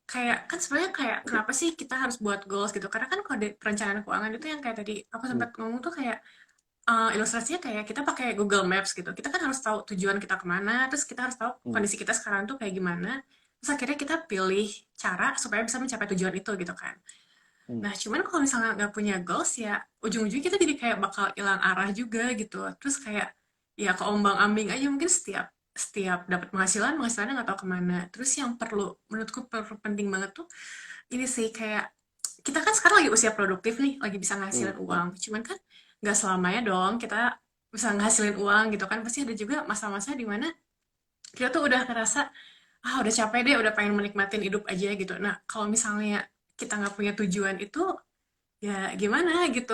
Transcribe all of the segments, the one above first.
kayak kan sebenarnya kayak kenapa sih kita harus buat goals gitu? Karena kan kalau di perencanaan keuangan itu yang kayak tadi aku Hmm, sempat ngomong tuh kayak ilustrasinya kayak kita pakai Google Maps gitu. Kita kan harus tahu tujuan kita kemana, terus kita harus tahu hmm, kondisi kita sekarang tuh kayak gimana. Terus akhirnya kita pilih cara supaya bisa mencapai tujuan itu gitu kan. hmm, Nah, cuman kalau misalnya nggak punya goals ya ujung-ujungnya kita jadi kayak bakal hilang arah juga gitu. Terus kayak ya keombang-ambing aja mungkin setiap setiap dapat penghasilan, penghasilannya nggak tahu kemana. Terus yang perlu menurutku penting banget tuh ini sih kayak kita kan sekarang lagi usia produktif nih, lagi bisa hmm, ngasilin hmm. uang. Cuman kan nggak selamanya dong kita bisa ngasilin uang gitu kan. Pasti ada juga masa-masa di mana kita tuh udah ngerasa, ah udah capek deh, udah pengen menikmatin hidup aja gitu. Nah, kalau misalnya kita nggak punya tujuan itu, ya gimana gitu.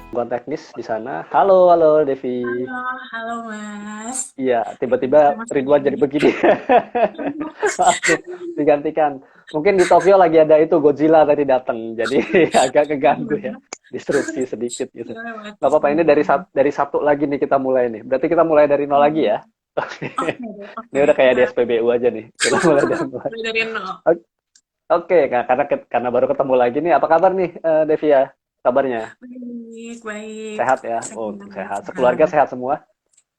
Gangguan teknis di sana. Halo, halo Devi. Halo, halo Mas. Iya, tiba-tiba Kita masuk Ridwan jadi lagi. begini. Maaf nih, digantikan. Mungkin di Tokyo lagi ada itu Godzilla tadi datang, jadi agak keganggu ya. Disrupsi sedikit gitu. Gimana Nggak Mas? apa-apa, ini dari Sabtu lagi nih kita mulai nih. Berarti kita mulai dari nol lagi ya. Oke deh, Ini oke. udah kayak di Kita SPBU aja nih. Kita mulai dari nol. mulai dari nol. Oke, nah, karena baru ketemu lagi nih. Apa kabar nih, Devia? Kabarnya Baik, baik. sehat ya? Oh, Sehat, sehat. Sekeluarga sehat. sehat semua.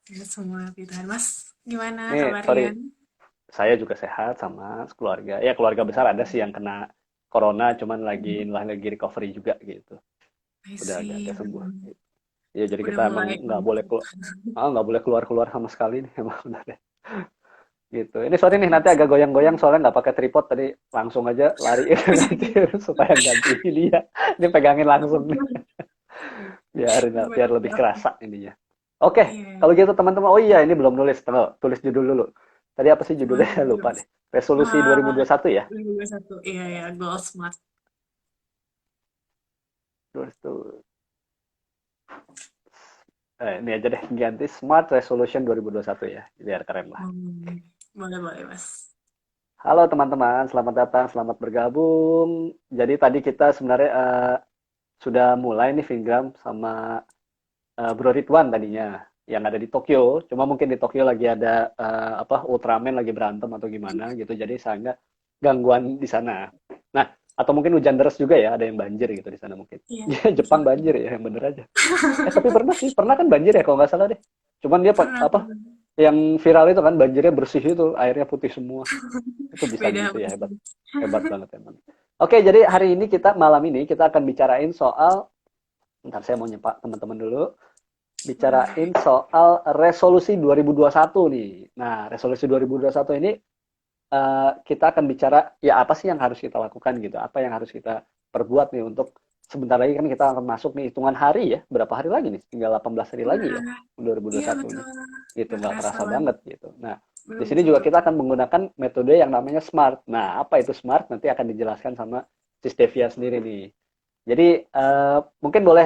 Sehat semua, Tuhan. Mas, gimana Nih, sorry, kabarnya? saya juga sehat sama keluarga. Ya, keluarga besar ada sih yang kena corona, cuman lagi recovery juga gitu. I Udah agak-agak see. sembuh. Ya, jadi Udah kita emang mulai untuk nggak boleh keluar-keluar sama sekali nih, emang udah deh. Gitu. Ini sorry nih, nanti agak goyang-goyang Hmm. soalnya nggak pakai tripod tadi, langsung aja lari nanti supaya gantiin dia. Ini pegangin langsung nih, biar Oke, lebih oke. kerasa ininya. Oke, Iya, kalau gitu teman-teman. Oh iya, ini belum nulis. Tunggu, tulis judul dulu. Tadi apa sih judulnya? boleh, boleh, Lupa Mas. deh. Resolusi 2021 ya? 2021. Iya, ya, goal smart. Terus tuh. Ini aja deh, ganti Smart Resolution 2021 ya, biar keren lah. Boleh, boleh, Mas. Halo teman-teman, selamat datang, selamat bergabung. Jadi tadi kita sebenarnya sudah mulai nih Vingram sama Bro Ridwan tadinya yang ada di Tokyo. Cuma mungkin di Tokyo lagi ada apa Ultraman lagi berantem atau gimana gitu. Jadi saya gangguan di sana. Nah, atau mungkin hujan deras juga ya, ada yang banjir gitu di sana mungkin. Iya, Ya, Jepang juga. banjir ya, yang bener aja. Tapi pernah sih, pernah kan banjir ya kalau nggak salah deh. Cuman dia Pernah, apa pernah. yang viral itu kan banjirnya bersih itu, airnya putih semua. Itu bisa Beda gitu ya, pasti. hebat. Hebat banget emang. Oke, jadi hari ini malam ini kita akan bicarain soal, bentar saya mau nyempak teman-teman dulu, bicarain Boleh. soal resolusi 2021 nih. Nah, resolusi 2021 ini kita akan bicara ya apa sih yang harus kita lakukan gitu, apa yang harus kita perbuat nih untuk sebentar lagi kan kita akan masuk nih hitungan hari ya, berapa hari lagi nih? Tinggal 18 hari lagi ya, Nah, iya 2021 betul. nih. Gitu, Gak nggak kerasa kerasa banget. banget gitu. Nah, di Betul, sini betul, juga kita betul. akan menggunakan metode yang namanya SMART. Nah, apa itu SMART? Nanti akan dijelaskan sama Sis Devia sendiri nih. Jadi, mungkin boleh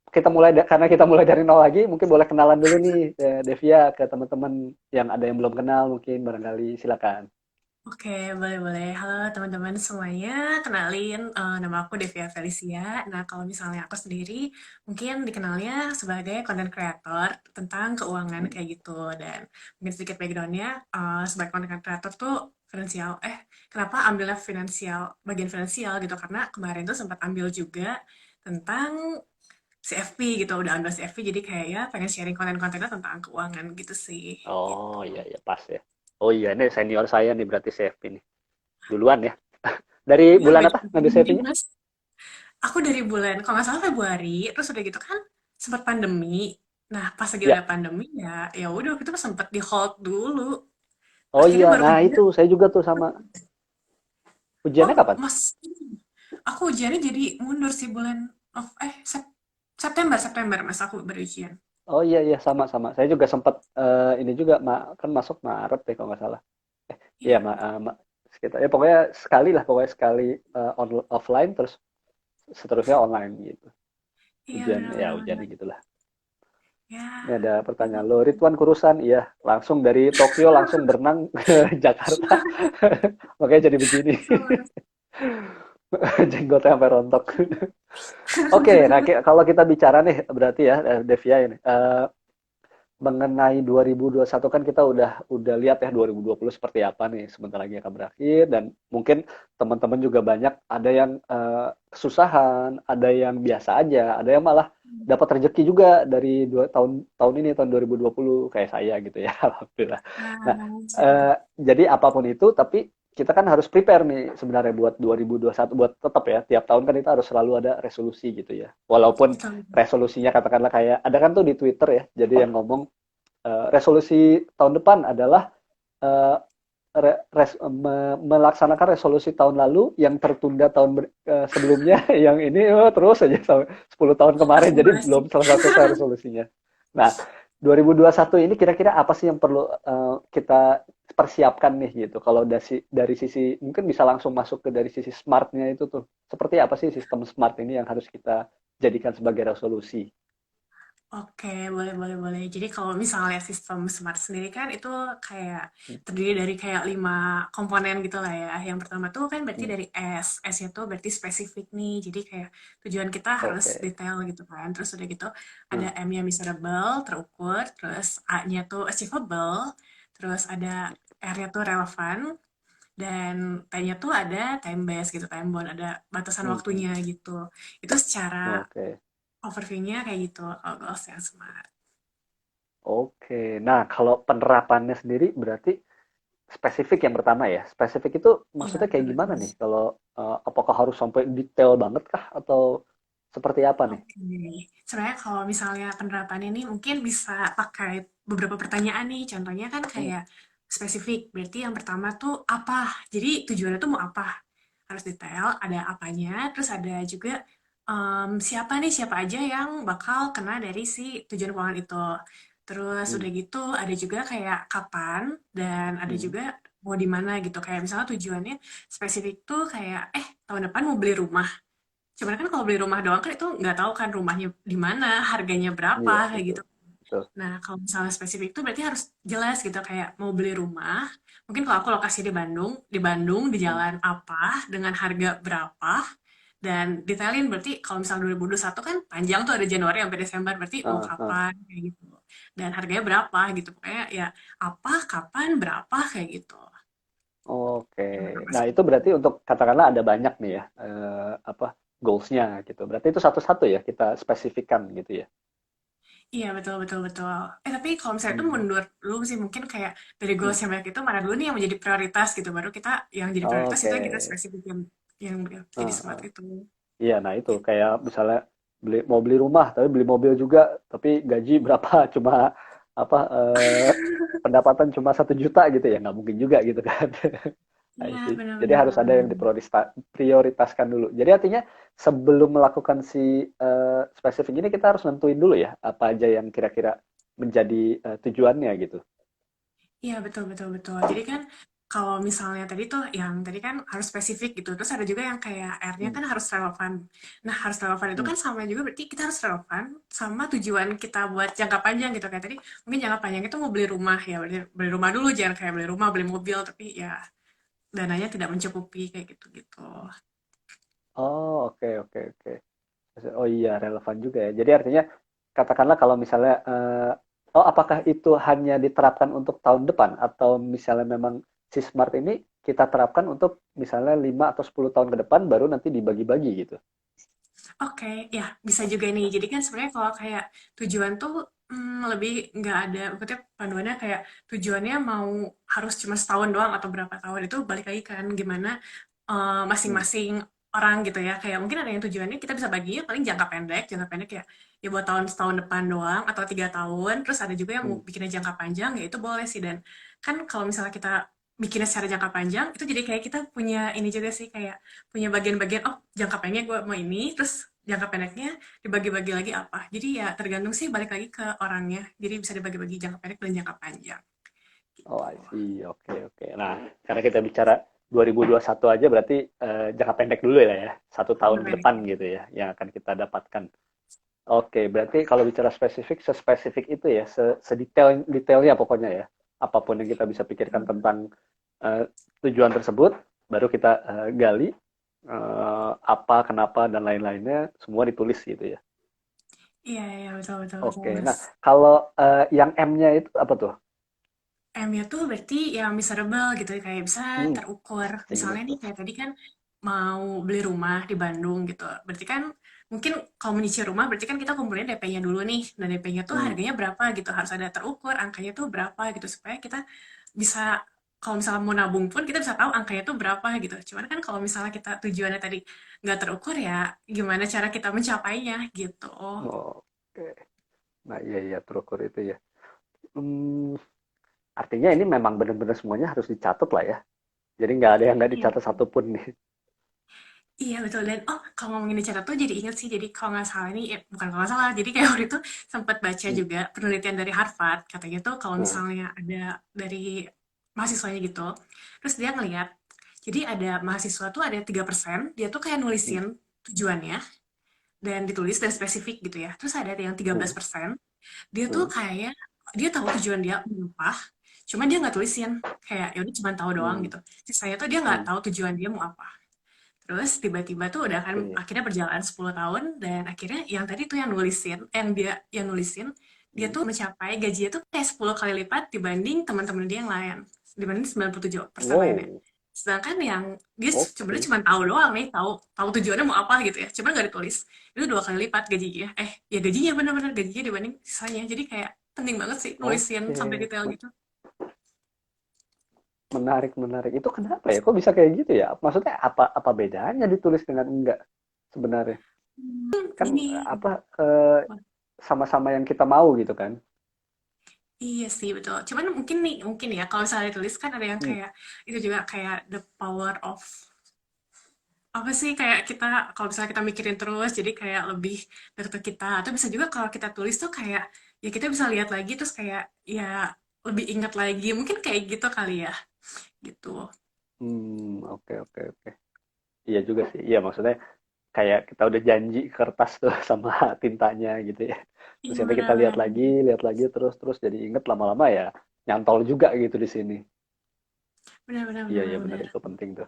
kita mulai karena kita mulai dari nol lagi, mungkin boleh kenalan dulu nih Devia ke teman-teman yang ada yang belum kenal mungkin barangkali silakan. Oke, boleh-boleh. Halo teman-teman semuanya, kenalin nama aku Devia Felicia. Nah, kalau misalnya aku sendiri, mungkin dikenalnya sebagai content creator tentang keuangan Hmm. kayak gitu. Dan mungkin sedikit background-nya, sebagai content creator tuh finansial, kenapa ambilnya finansial, bagian finansial gitu, karena kemarin tuh sempat ambil juga tentang CFP gitu, udah ambil CFP, jadi kayak ya pengen sharing konten-kontennya tentang keuangan gitu sih, Oh gitu. iya ya pas ya. Oh iya ini senior saya nih berarti CFP nih. Duluan ya. Dari Ya, bulan beda apa ngambil tahun nih, CFP-nya? Mas. Aku dari bulan, kalau nggak salah Februari, terus udah gitu kan sempat pandemi. Nah, pas lagi Ya. ada pandemi ya, ya udah waktu itu sempat di hold dulu. Oh Akhirnya iya, baru nah kejar. itu saya juga tuh sama. Ujiannya Oh, kapan? Mas, aku ujiannya jadi mundur sih bulan September, September Mas aku berujian. Oh iya iya sama-sama. Saya juga sempat ini juga kan masuk Maret deh kalau nggak salah. Iya Iya, sekitar ya pokoknya sekali lah pokoknya sekali offline terus seterusnya online gitu. iya Ujian ya benar-benar. ujiannya gitulah. Ya, Ini ada itu. pertanyaan lo, Ridwan Kurusan, iya, langsung dari Tokyo langsung berenang ke Jakarta, makanya jadi begini, Betul. jenggotnya sampai rontok. Oke, nah kalau kita bicara nih, berarti ya, Devia ini, mengenai 2021 kan kita udah lihat ya 2020 seperti apa nih sebentar lagi akan berakhir dan mungkin teman-teman juga banyak ada yang kesusahan, ada yang biasa aja, ada yang malah dapat rezeki juga dari tahun tahun ini tahun 2020 kayak saya gitu ya alhamdulillah. Nah, Ah, siap. jadi apapun itu tapi kita kan harus prepare nih sebenarnya buat 2021 buat tetap ya tiap tahun kan kita harus selalu ada resolusi gitu ya. Walaupun Betul. resolusinya katakanlah kayak ada kan tuh di Twitter ya, jadi yang ngomong resolusi tahun depan adalah uh, melaksanakan resolusi tahun lalu yang tertunda sebelumnya, yang ini terus aja sampai 10 tahun kemarin, jadi Akumulasi. belum selesai resolusinya. Nah, 2021 ini kira-kira apa sih yang perlu kita persiapkan nih gitu? Kalau dari sisi mungkin bisa langsung masuk ke dari sisi smartnya itu tuh, seperti apa sih sistem smart ini yang harus kita jadikan sebagai resolusi? Oke, boleh, boleh, boleh. Jadi kalau misalnya sistem smart sendiri kan itu kayak terdiri dari kayak 5 komponen gitu lah ya. Yang pertama tuh kan berarti Hmm, dari S. S itu berarti spesifik nih. Jadi kayak tujuan kita harus Oke. detail gitu kan. Terus udah gitu ada Hmm, M-nya measurable, terukur. Terus A-nya tuh achievable. Terus ada R-nya tuh relevan. Dan T-nya tuh ada time based gitu, time bound. Ada batasan hmm, hmm. waktunya gitu. Itu secara Oke. overview-nya kayak gitu kalau goals yang smart. Oke. Nah, kalau penerapannya sendiri berarti spesifik yang pertama ya. Spesifik itu Iya, maksudnya kayak gimana betul. nih? Kalau apakah harus sampai detail banget kah atau seperti apa nih? Oke. Sebenarnya kalau misalnya penerapan ini mungkin bisa pakai beberapa pertanyaan nih. Contohnya kan Hmm, kayak spesifik. Berarti yang pertama tuh apa? Jadi tujuannya tuh mau apa? Harus detail, ada apanya. Terus ada juga siapa nih, siapa aja yang bakal kena dari si tujuan keuangan itu. Terus hmm, udah gitu ada juga kayak kapan dan ada hmm. juga mau di mana gitu. Kayak misalnya tujuannya spesifik tuh kayak tahun depan mau beli rumah. Cuman kan kalau beli rumah doang kan itu nggak tahu kan rumahnya di mana, harganya berapa, Iya, kayak betul. gitu. Betul. Nah, kalau misalnya spesifik itu berarti harus jelas gitu, kayak mau beli rumah, mungkin kalau aku lokasi di Bandung, di Hmm, jalan apa, dengan harga berapa, dan detailin berarti kalau misalnya 2021 kan panjang tuh ada Januari sampai Desember, berarti mau ah, ah. kapan, kayak gitu. Dan harganya berapa gitu, pokoknya ya apa, kapan, berapa, kayak gitu. Oke. Yang pertama Nah, sih. itu berarti untuk katakanlah ada banyak nih ya apa goals-nya gitu. Berarti itu satu-satu ya kita spesifikkan gitu ya. Iya, betul, betul, betul. Tapi kalau misalnya itu Hmm, mundur dulu sih, mungkin kayak dari hmm. goals yang banyak itu, mana dulu nih yang menjadi prioritas gitu, baru kita yang jadi prioritas itu Oke. yang kita spesifikin, yang jadi Ah, smart ah. itu. Iya, nah itu Gitu. kayak misalnya mau beli rumah, tapi beli mobil juga, tapi gaji berapa? Cuma apa pendapatan cuma 1 juta gitu ya, nggak mungkin juga gitu kan. I Iya, see. Jadi benar-benar. harus ada yang diprioritaskan dulu. Jadi artinya sebelum melakukan si spesifik ini kita harus nentuin dulu ya apa aja yang kira-kira menjadi tujuannya gitu. Iya, betul, betul, betul. Jadi kan kalau misalnya tadi tuh yang tadi kan harus spesifik gitu. Terus ada juga yang kayak R-nya Hmm, kan harus relevan. Nah, harus relevan itu hmm, kan sama juga berarti kita harus relevan sama tujuan kita buat jangka panjang gitu. Kayak tadi mungkin jangka panjang itu mau beli rumah ya, berarti beli rumah dulu jangan kayak beli rumah, beli mobil tapi ya dananya tidak mencukupi kayak gitu-gitu. Oh, oke, oke, oke. Oh iya, relevan juga ya. Jadi artinya katakanlah kalau misalnya oh apakah itu hanya diterapkan untuk tahun depan atau misalnya memang si Smart ini kita terapkan untuk misalnya 5 atau 10 tahun ke depan baru nanti dibagi-bagi gitu. Oke, ya bisa juga nih. Jadi kan sebenarnya kalau kayak tujuan tuh lebih nggak ada, maksudnya panduannya kayak tujuannya mau harus cuma setahun doang atau berapa tahun itu balik lagi kan gimana Hmm, masing-masing orang gitu ya. Kayak mungkin ada yang tujuannya kita bisa bagi paling jangka pendek ya ya buat setahun depan doang atau 3 tahun. Terus ada juga yang mau hmm. bikinnya jangka panjang ya itu boleh sih. Dan kan kalau misalnya kita bikinnya secara jangka panjang itu jadi kayak kita punya ini juga sih kayak punya bagian-bagian oh jangka pendeknya gue mau ini terus jangka pendeknya dibagi-bagi lagi apa jadi ya tergantung sih balik lagi ke orangnya jadi bisa dibagi-bagi jangka pendek dan jangka panjang Oh, gitu. I see. Oke, oke. Nah, karena kita bicara 2021 aja berarti jangka pendek dulu ya, 1 tahun Jangka ke pendek depan gitu ya, yang akan kita dapatkan. Oke, berarti kalau bicara spesifik, sespesifik itu ya, sedetail detailnya pokoknya ya. Apapun yang kita bisa pikirkan tentang tujuan tersebut, baru kita gali apa, kenapa dan lain-lainnya, semua ditulis gitu ya. Iya, iya, betul, betul, betul, Oke, Mas. nah kalau yang M-nya itu apa tuh? M-nya tuh berarti yang miserable gitu, kayak bisa Hmm, terukur. asing Misalnya nih, betul. kayak tadi kan mau beli rumah di Bandung gitu. Berarti kan mungkin kalau menyicil rumah, berarti kan kita kumpulin DP-nya dulu nih. Dan DP-nya tuh Hmm, harganya berapa gitu. Harus ada terukur, angkanya tuh berapa gitu. Supaya kita bisa, kalau misalnya mau nabung pun, kita bisa tahu angkanya tuh berapa gitu. Cuman kan kalau misalnya kita tujuannya tadi nggak terukur ya, gimana cara kita mencapainya gitu. oke. Nah, iya iya terukur itu ya. Hmm, artinya ini memang benar-benar semuanya harus dicatat lah ya. Jadi nggak ada yang nggak Iya. dicatat satupun nih. Iya betul dan oh kalau ngomongin dicatat tuh jadi inget sih jadi kalau nggak salah nih bukan kalau nggak salah jadi kayak waktu itu sempat baca Hmm, juga penelitian dari Harvard katanya tuh kalau nah, misalnya ada dari mahasiswanya gitu terus dia ngeliat jadi ada mahasiswa tuh ada 3% dia tuh kayak hmm, nulisin tujuannya dan ditulis dan spesifik gitu ya terus ada yang tiga belas hmm, persen dia tuh hmm, kayak dia tahu tujuan dia apa cuma dia nggak tulisin kayak ya udah cuma tahu doang hmm, gitu sisanya tuh dia nggak hmm. tahu tujuan dia mau apa. Terus tiba-tiba tuh udah kan Oke. akhirnya berjalan 10 tahun dan akhirnya yang tadi tuh yang nulisin, yang dia yang nulisin, dia Hmm. tuh mencapai gajinya tuh kayak 10 kali lipat dibanding teman-teman dia yang lain. Dibanding 97% lainnya. Wow, Sedangkan yang dia sebenarnya oke. cuma tahu doang nih, tahu tahu tujuannya mau apa gitu ya. Cuma nggak ditulis. Itu 2 kali lipat gajinya. Ya gajinya bener-bener gajinya dibanding sisanya. Jadi kayak penting banget sih nulisin sampai Oke. detail gitu. Menarik, menarik. Itu kenapa ya? Kok bisa kayak gitu ya? Maksudnya apa apa bedanya ditulis dengan enggak sebenarnya? Kan Gini, apa sama-sama yang kita mau gitu kan? iya sih betul. Cuman mungkin nih, mungkin ya kalau misalnya ditulis kan ada yang Hmm. kayak itu juga kayak the power of apa sih kayak kita kalau misalnya kita mikirin terus jadi kayak lebih deket ke kita atau bisa juga kalau kita tulis tuh kayak ya kita bisa lihat lagi terus kayak ya lebih ingat lagi mungkin kayak gitu kali ya gitu. Oke, oke, oke. Iya juga sih. Iya, maksudnya kayak kita udah janji kertas tuh sama tintanya gitu ya. Terus Iya nanti kita benar-benar lihat lagi terus terus jadi inget lama-lama ya nyantol juga gitu di sini. benar-benar Iya, iya benar benar-benar. itu penting tuh.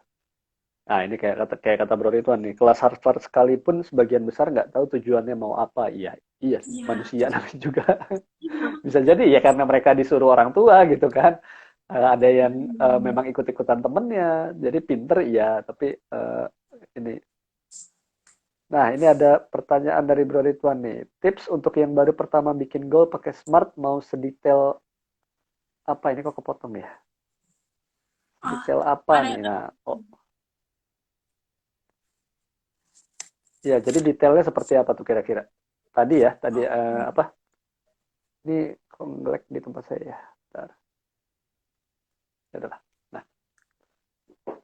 Nah, ini kayak kata Bro Ridwan nih, kelas Harvard sekalipun sebagian besar nggak tahu tujuannya mau apa. Iya, iya sih, Iya manusia betul. namanya juga. Iya betul banget. Bisa jadi ya karena mereka disuruh orang tua gitu kan. Ada yang Hmm. memang ikut-ikutan temennya, jadi pinter iya, tapi ini. Nah, ini ada pertanyaan dari Bro Ridwan nih. Tips untuk yang baru pertama bikin goal pakai Smart mau sedetail apa? Ini kok kepotong ya? Oh Sedetail apa ada nih? Nah, oh, ya jadi detailnya seperti apa tuh kira-kira? Tadi ya, tadi oh, apa? Ini kok nge-lag di tempat saya ya. Bentar, ya udahlah. Nah,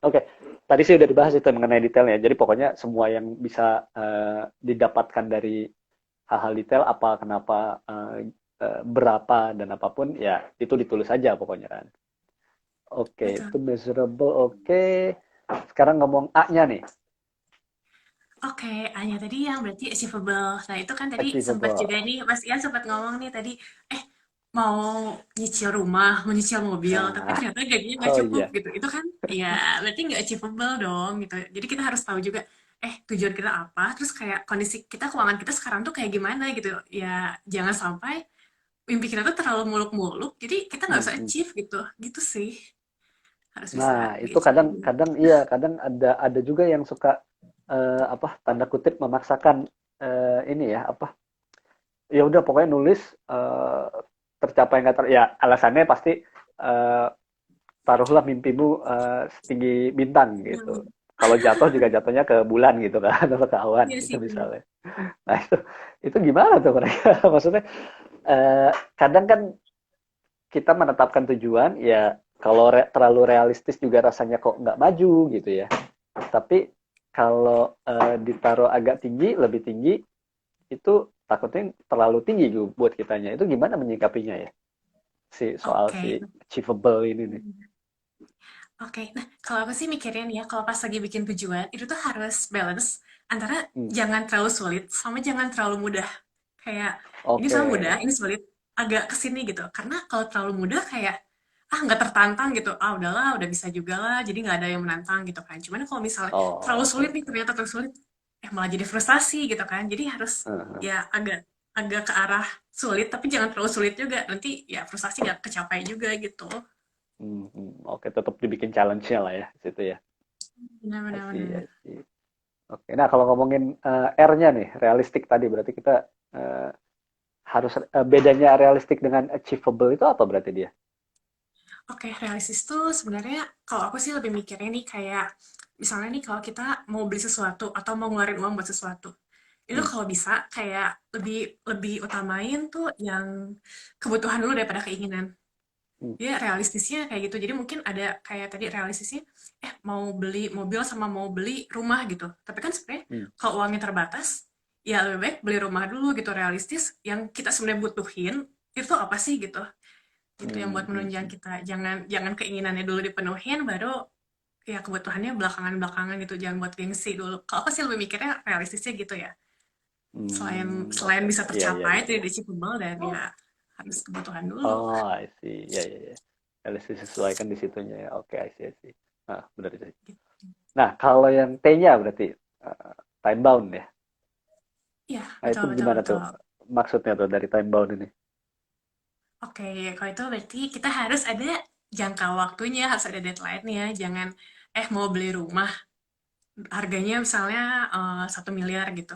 oke. Tadi sih udah dibahas itu mengenai detailnya. Jadi pokoknya semua yang bisa didapatkan dari hal-hal detail apa, kenapa, berapa dan apapun ya itu ditulis aja pokoknya kan. Oke, betul. itu measurable. Oke. Sekarang ngomong A-nya nih. Oke, hanya tadi yang berarti achievable. Nah, itu kan tadi sempat juga Achievable. nih, Mas Ian sempat ngomong nih tadi, eh, mau nyicil rumah, mau nyicil mobil, tapi Nah, ternyata gajinya nggak oh cukup iya. gitu. Itu kan, ya berarti nggak achievable dong gitu. Jadi kita harus tahu juga, tujuan kita apa, terus kayak kondisi kita, keuangan kita sekarang tuh kayak gimana gitu. Ya, jangan sampai mimpi kita tuh terlalu muluk-muluk, jadi kita nggak Hmm, bisa hmm. achieve gitu. Gitu sih, harus bisa Nah, itu di-achieve kadang juga. kadang iya, kadang ada juga yang suka apa tanda kutip memaksakan ini ya, apa ya udah pokoknya nulis eh, tercapai nggak ya alasannya pasti eh, taruhlah mimpimu setinggi bintang gitu. Hmm, Kalau jatuh juga jatuhnya ke bulan gitu kan atau ke awan iya gitu sih, benar. misalnya. Nah itu gimana tuh mereka? Maksudnya kadang kan kita menetapkan tujuan ya kalau terlalu realistis juga rasanya kok nggak maju gitu ya. Tapi kalau ditaruh agak tinggi, lebih tinggi itu takutnya terlalu tinggi buat kitanya. Itu gimana menyikapinya ya? Soal Oke. si achievable ini nih. Oke, nah kalau aku sih mikirin ya, kalau pas lagi bikin tujuan, itu tuh harus balance antara Hmm. jangan terlalu sulit sama jangan terlalu mudah. Kayak ini Oke. sama mudah, ini sulit, agak kesini gitu. Karena kalau terlalu mudah kayak nggak tertantang gitu. Ah udahlah, udah bisa juga lah. Jadi nggak ada yang menantang gitu kan. Cuman kalau misalnya Oh, terlalu oke, sulit nih oke. ternyata terlalu sulit, malah jadi frustasi gitu kan. Jadi harus Heeh. ya agak agak ke arah sulit tapi jangan terlalu sulit juga. Nanti ya frustasi nggak kecapai juga gitu. Oke, tetap dibikin challenge-nya lah ya, situ ya. I Benar-benar see, benar. I see. Oke, nah kalau ngomongin R-nya nih, realistik tadi berarti kita eh, harus bedanya realistik dengan achievable itu apa berarti dia? Oke, realistis tuh sebenarnya kalau aku sih lebih mikirnya nih kayak misalnya nih kalau kita mau beli sesuatu atau mau ngeluarin uang buat sesuatu, itu Hmm, kalau bisa kayak lebih lebih utamain tuh yang kebutuhan dulu daripada keinginan. hmm, Ya realistisnya kayak gitu. Jadi mungkin ada kayak tadi realistisnya, mau beli mobil sama mau beli rumah gitu. Tapi kan sebenarnya hmm, kalau uangnya terbatas, ya lebih baik beli rumah dulu gitu realistis. Yang kita sebenarnya butuhin itu apa sih gitu? Gitu yang buat menunjang hmm. kita. Jangan jangan keinginannya dulu dipenuhin, baru ya kebutuhannya belakangan-belakangan gitu. Jangan buat gengsi dulu. Kalau aku sih lebih mikirnya realistisnya gitu ya. Selain selain Oke, bisa oke. Iya, iya, tercapai, iya, iya. tidak achievable dan ya harus kebutuhan dulu. Oh, I see. Iya, iya, iya. Harus disesuaikan di situnya ya. Oke, I see, I see. Nah, benar sih. Gitu. Nah, kalau yang T-nya berarti time bound ya. Iya, Nah, betul itu betul gimana tuh betul. maksudnya tuh dari time bound ini? Oke, kalau itu berarti kita harus ada jangka waktunya, harus ada deadline-nya. Jangan, mau beli rumah, harganya misalnya 1 miliar gitu.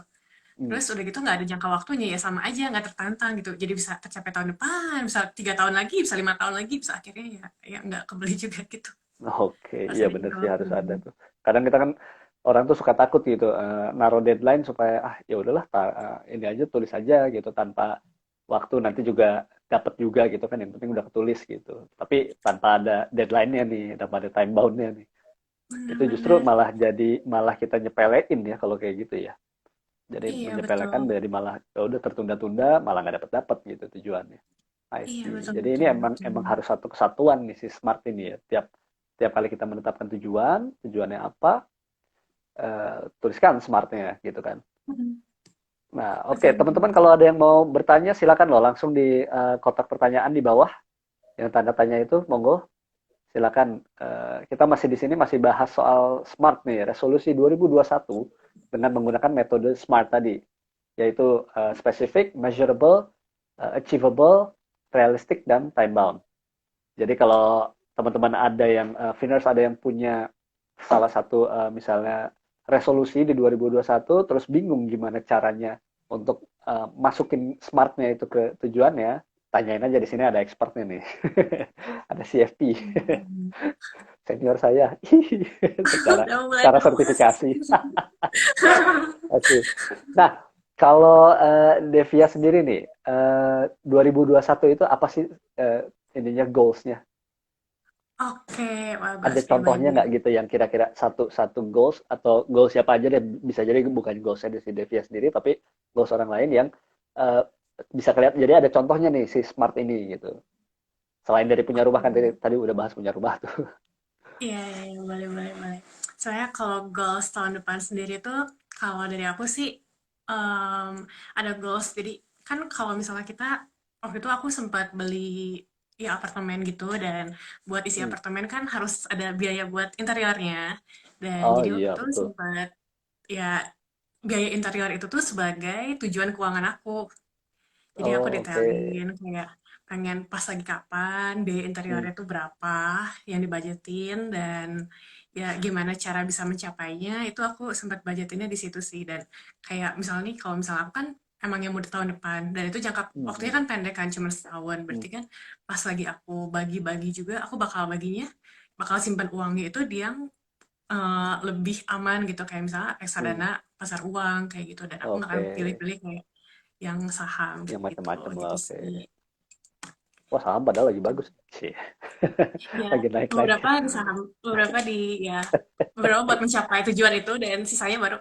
Hmm. Terus udah gitu nggak ada jangka waktunya, ya sama aja, nggak tertantang gitu. Jadi bisa tercapai tahun depan, bisa 3 tahun lagi, bisa 5 tahun lagi, bisa akhirnya ya nggak kebeli juga gitu. Oke, Harus iya ada bener jangka sih harus ada waktunya. tuh. Kadang kita kan orang tuh suka takut gitu, naruh deadline supaya ya udahlah ini aja tulis aja gitu tanpa waktu nanti juga dapat juga gitu kan yang penting udah ketulis gitu. Tapi tanpa ada deadline-nya nih, tanpa ada time bound-nya nih. Itu justru Benar-benar. malah kita nyepelein ya kalau kayak gitu ya. Jadi Iya, menyepelekan betul. dari malah ya udah tertunda-tunda malah nggak dapat-dapat gitu tujuannya. I Iya, see. betul Jadi ini betul emang betul. emang harus satu kesatuan nih si smart ini ya. Tiap tiap kali kita menetapkan tujuan, tujuannya apa, tuliskan smartnya gitu kan. Mhm. Nah, oke Betul betul teman-teman betul. kalau ada yang mau bertanya silakan loh langsung di kotak pertanyaan di bawah yang tanda tanya itu, monggo silakan. Kita masih di sini masih bahas soal smart nih, resolusi 2021 dengan menggunakan metode smart tadi, yaitu specific, measurable, achievable, realistic, dan time bound. Jadi kalau teman-teman ada yang Finers ada yang punya salah satu misalnya resolusi di 2021 terus bingung gimana caranya untuk masukin smartnya itu ke tujuannya, tanyain aja di sini ada expertnya nih. Ada CFP Hmm. senior saya secara Udah mulai secara cemas. sertifikasi. Oke. Nah, kalau Devia sendiri nih, 2021 itu apa sih ininya goals-nya? Oke, wah Ada goals ya contohnya banyak. nggak gitu yang kira-kira satu satu goals atau goals siapa aja deh, bisa jadi bukan goals saya si Devia sendiri tapi goals orang lain yang eh, bisa kelihatan, jadi ada contohnya nih si smart ini gitu, selain dari punya rumah kan tadi, Oke. tadi udah bahas punya rumah tuh. Iya, iya, iya, boleh, boleh, boleh. Soalnya kalau goals tahun depan sendiri tuh, kalau dari aku sih, em, ada goals. Jadi, kan kalau misalnya kita, waktu itu aku sempat beli ya apartemen gitu, dan buat isi Hmm. apartemen kan harus ada biaya buat interiornya. Dan Oh jadi waktu iya itu betul. sempat, ya, biaya interior itu tuh sebagai tujuan keuangan aku. Jadi aku Oh, oke. detailin kayak pengen pas lagi kapan, biaya Hmm. interiornya itu berapa yang dibajetin dan ya gimana cara bisa mencapainya itu aku sempat budgetinnya di situ sih dan kayak misalnya nih kalau misalnya aku kan emang yang mau di tahun depan dan itu jangka Hmm. waktunya Hmm. kan pendek kan cuma setahun Hmm. berarti kan pas lagi aku bagi-bagi juga aku bakal baginya bakal simpan uangnya itu di yang lebih aman gitu kayak misalnya Hmm. reksadana pasar uang kayak gitu dan aku nggak Oke, akan pilih-pilih kayak yang saham yang gitu macam-macam lah. gitu Oke. sih. Wah, saham padahal lagi bagus sih. Ya, Lagi naik-naik. beberapa di saham, beberapa di ya, beberapa buat mencapai tujuan itu dan sisanya baru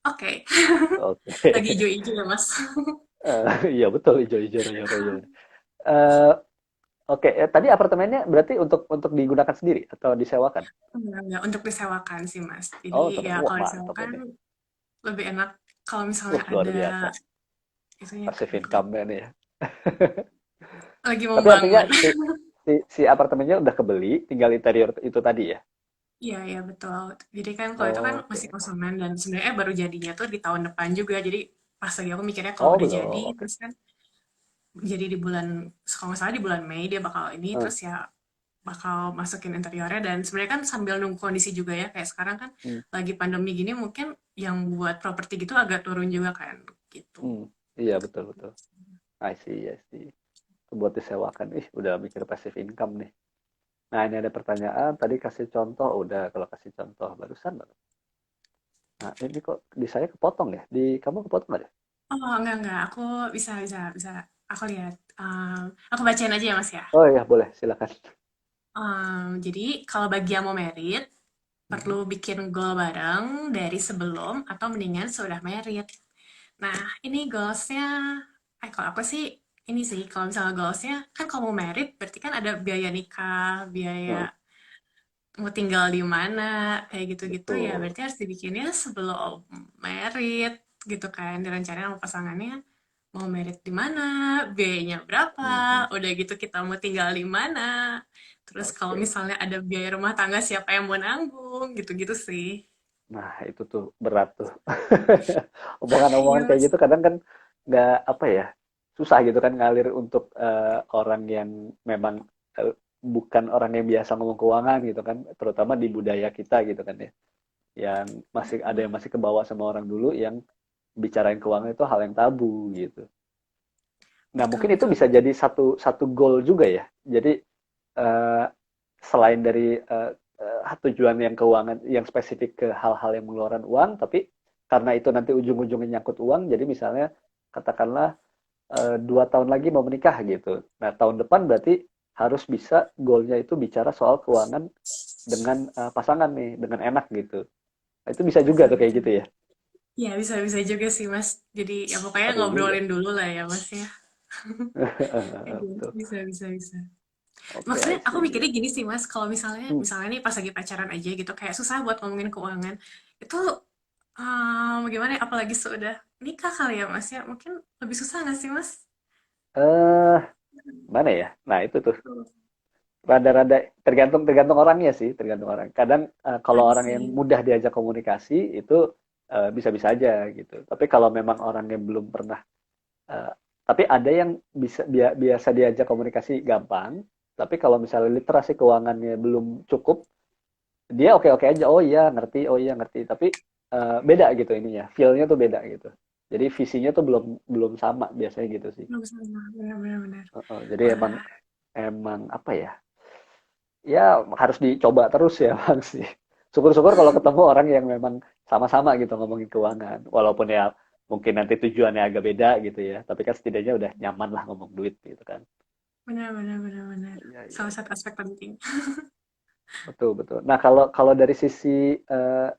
oke. Lagi Oke. hijau-hijau ya, Mas. Iya betul, hijau-hijau royo-royo. Eh, oke, tadi apartemennya berarti untuk digunakan sendiri atau disewakan? Enggak, untuk disewakan sih, Mas. Jadi Oh, ya wah kalau mantap disewakan ini. lebih enak kalau misalnya Luar ada biasa. Itunya Passive keren tuh. income-nya nih ya. Lagi Tapi artinya membangun. si apartemennya udah kebeli, tinggal interior itu tadi ya? Iya, iya betul. Jadi kan kalau itu kan Oke. masih kosongan dan sebenarnya baru jadinya tuh di tahun depan juga. Jadi pas lagi aku mikirnya kalau Oh udah jadi, belum, oke. terus kan jadi di bulan, kalau nggak salah di bulan Mei dia bakal ini, Eh, terus ya bakal masukin interiornya dan sebenarnya kan sambil nunggu kondisi juga ya. Kayak sekarang kan hmm, lagi pandemi gini mungkin yang buat properti gitu agak turun juga kan gitu. hmm. Iya betul betul. I see, I see. Itu buat disewakan. Ih, udah mikir passive income nih. Nah, ini ada pertanyaan. Tadi kasih contoh, udah kalau kasih contoh barusan banget. Nah, ini kok di saya kepotong ya? Di kamu kepotong nggak ya? Oh, enggak. Aku bisa, bisa, bisa. Aku lihat. Aku bacain aja ya, Mas ya. Oh iya, boleh, silakan. Jadi, kalau bagi yang mau merit, Mhm. perlu bikin goal bareng dari sebelum atau mendingan sudah merit. Nah, ini goalsnya, kalau aku sih, ini sih, kalau misalnya goalsnya, kan kalau mau merit, berarti kan ada biaya nikah, biaya Heeh, mau tinggal di mana, kayak gitu-gitu ya. betul. Berarti harus dibikinnya sebelum merit, gitu kan. Direncanain sama pasangannya, mau merit di mana, biayanya berapa, Mhm. udah gitu kita mau tinggal di mana. Terus kalau Oke. misalnya ada biaya rumah tangga siapa yang mau nanggung, gitu-gitu sih. Nah, itu tuh berat tuh. Omongan-omongan Iya kayak mas. gitu kadang kan nggak apa ya, susah gitu kan ngalir untuk orang yang memang bukan orang yang biasa ngomong keuangan gitu kan, terutama di budaya kita gitu kan ya, yang masih ada yang masih kebawa sama orang dulu yang bicarain keuangan itu hal yang tabu gitu. Nah, Betul, mungkin itu betul, bisa betul. jadi satu satu goal juga ya. Jadi eh, selain dari tujuan yang keuangan yang spesifik ke hal-hal yang mengeluarkan uang, tapi karena itu nanti ujung-ujungnya nyangkut uang, jadi misalnya katakanlah 2 tahun lagi mau menikah gitu. Nah, tahun depan berarti harus bisa goalnya itu bicara soal keuangan dengan pasangan nih, dengan enak gitu. Nah, itu bisa juga Betul, tuh kayak betul. gitu ya. Ya, bisa-bisa juga sih, Mas. Jadi, ya pokoknya Seru juga. ngobrolin dulu lah ya, Mas ya. Iya, Betul. bisa, bisa, bisa. Oke, Maksudnya I aku see. mikirnya gini sih, Mas. Kalau misalnya, Hmm. misalnya nih pas lagi pacaran aja gitu, kayak susah buat ngomongin keuangan. Itu gimana ya? Apalagi sudah nikah kali ya, Mas ya. Mungkin lebih susah nggak sih, Mas? eh Mana ya? Nah, itu tuh rada-rada tergantung tergantung orangnya sih, tergantung orang. Kadang kalau I orang yang see. mudah diajak komunikasi itu bisa-bisa aja gitu. Tapi kalau memang orang yang belum pernah, eh, tapi ada yang biasa diajak komunikasi gampang. Tapi kalau misalnya literasi keuangannya belum cukup, dia oke-oke aja. Oh iya ngerti. Tapi beda gitu ininya, feel-nya tuh beda gitu. Jadi visinya tuh belum belum sama biasanya gitu sih. Belum sama. Benar-benar. Benar. Jadi emang Wah, emang apa ya? Ya harus dicoba terus ya Bang sih. Syukur-syukur kalau ketemu orang yang memang sama-sama gitu ngomongin keuangan. Walaupun ya mungkin nanti tujuannya agak beda gitu ya. Tapi kan setidaknya udah nyaman lah ngomong duit gitu kan. benar-benar. Benar-benar. Iya, iya, Salah iya. satu aspek penting. Betul, betul. Nah, kalau kalau dari sisi eh,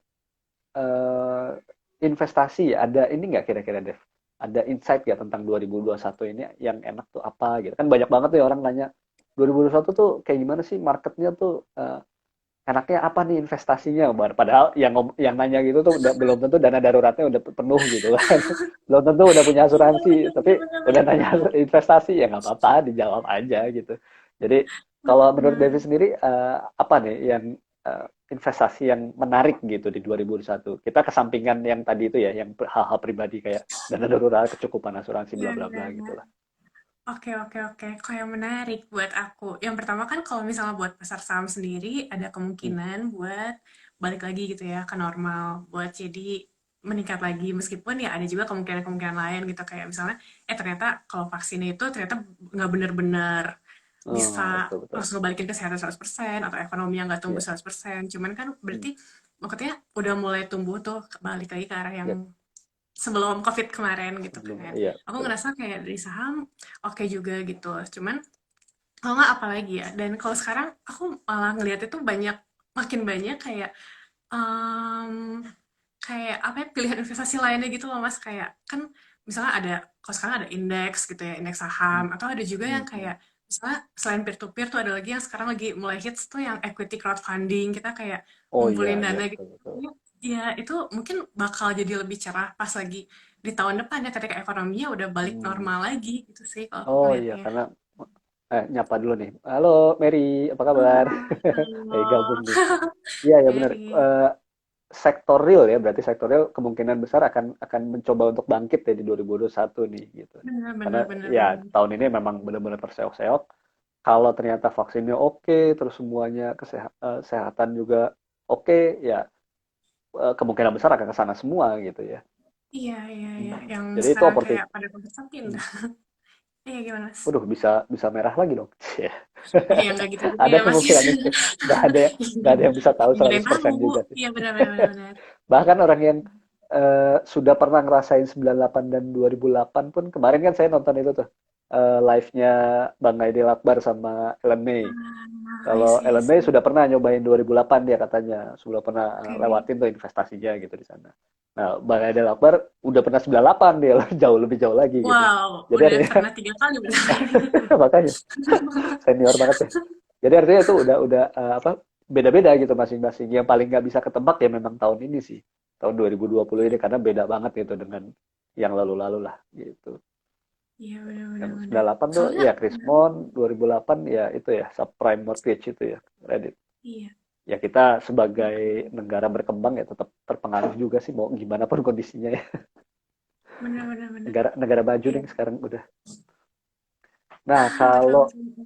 investasi, ada ini nggak kira-kira, Dev? Ada insight nggak tentang 2021 ini yang enak tuh apa gitu? Kan banyak banget tuh ya orang nanya, 2021 tuh kayak gimana sih marketnya tuh enaknya apa nih investasinya? Padahal yang nanya gitu tuh belum tentu dana daruratnya udah penuh gitu kan. Belum tentu udah punya Iya, asuransi, benar, tapi benar, benar, udah benar. nanya investasi ya nggak apa-apa, dijawab aja gitu. Jadi kalau menurut Benar. Devi sendiri apa nih yang investasi yang menarik gitu di 2021? Kita kesampingan yang tadi itu ya, yang hal-hal pribadi kayak dana darurat, kecukupan asuransi, bla Iya, bla iya, bla iya. gitu lah. Oke, oke, oke. Kok yang menarik buat aku. Yang pertama kan kalau misalnya buat pasar saham sendiri ada Hmm. kemungkinan buat balik lagi gitu ya ke normal, buat jadi meningkat lagi meskipun ya ada juga kemungkinan-kemungkinan lain gitu kayak misalnya ternyata kalau vaksin itu ternyata nggak bener-bener Oh, bisa betul betul. langsung balikin kesehatan 100% atau ekonomi yang nggak tumbuh Iya. 100%. Cuman kan Hmm. berarti maksudnya udah mulai tumbuh tuh balik lagi ke arah yang Iya. sebelum COVID kemarin gitu Sebelum kan. iya Aku betul. ngerasa kayak dari saham oke juga gitu. Cuman kalau nggak apalagi ya. Dan kalau sekarang aku malah ngelihat itu banyak makin banyak kayak em, kayak apa ya pilihan investasi lainnya gitu loh Mas kayak kan misalnya ada kalau sekarang ada indeks gitu ya indeks saham Hmm. atau ada juga yang Hmm. Hmm. kayak misalnya selain peer to peer tuh ada lagi yang sekarang lagi mulai hits tuh yang equity crowdfunding kita kayak Oh iya, ngumpulin iya dana gitu betul betul. ya itu mungkin bakal jadi lebih cerah pas lagi di tahun depan ya ketika ekonominya udah balik Hmm. normal lagi gitu sih kalau aku Oh iya, ngeliatnya. karena nyapa dulu nih. Halo Mary, apa kabar? Ah, Lagi gabung halo, nih. Iya ya benar. Mary. Sektor real ya, berarti sektor real kemungkinan besar akan mencoba untuk bangkit ya di 2021 nih gitu. Bener, Karena bener, bener, ya bener. tahun ini memang benar-benar terseok-seok. Kalau ternyata vaksinnya oke, terus semuanya kesehatan juga oke, ya kemungkinan besar akan ke sana semua gitu ya. Iya, iya, iya. Hmm. Yang Jadi itu sekarang kayak opportunity. pada konsep pindah. Iya, gimana, Mas? Waduh, bisa bisa merah lagi dong. Iya. Ya nggak gitu juga Ada ya, Mas. kemungkinan itu. Nggak ada yang bisa tahu Nggak ada yang 100% tahu. juga sih. Iya, benar, benar, benar, benar. Bahkan orang yang sudah pernah ngerasain 98 dan 2008 pun kemarin kan saya nonton itu tuh live-nya Bang Aidil Akbar sama Ellen May. Ah, I Kalau see, I Ellen May see. sudah pernah nyobain 2008 dia katanya, sudah pernah Oke. lewatin tuh investasinya gitu di sana. Nah, Bang Aidil Akbar udah pernah 98 dia jauh lebih jauh lagi gitu. Wow, Jadi udah artinya pernah 3 kali berarti. makanya senior banget ya. Jadi artinya itu udah apa beda-beda gitu masing-masing. Yang paling nggak bisa ketebak ya memang tahun ini sih. Tahun 2020 Iya, ini karena beda banget gitu dengan yang lalu-lalu lah gitu. iya, benar, benar, Yang benar. 98 tuh Soalnya, ya Krismon, 2008 ya itu ya subprime mortgage itu ya Reddit. iya, Ya kita sebagai negara berkembang ya tetap terpengaruh juga sih mau gimana pun kondisinya ya. benar, benar, benar. Negara negara maju Iya, nih sekarang udah. Nah, betul, kalau betul, betul.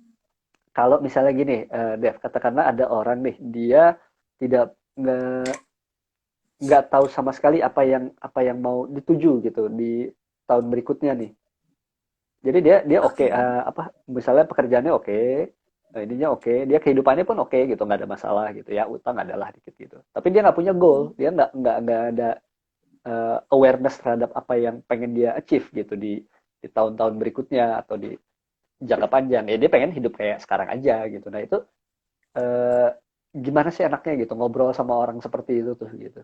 kalau misalnya gini, Dev, katakanlah ada orang nih, dia tidak nggak tahu sama sekali apa yang mau dituju gitu di tahun berikutnya nih. Jadi dia dia oke, Oke. apa misalnya pekerjaannya oke, ininya oke, dia kehidupannya pun oke gitu, nggak ada masalah gitu ya, utang adalah dikit gitu. Tapi dia nggak punya goal, dia nggak ada awareness terhadap apa yang pengen dia achieve gitu di tahun-tahun berikutnya atau di jangka panjang. Ya dia pengen hidup kayak sekarang aja gitu. Nah itu eh, gimana sih enaknya gitu ngobrol sama orang seperti itu tuh gitu.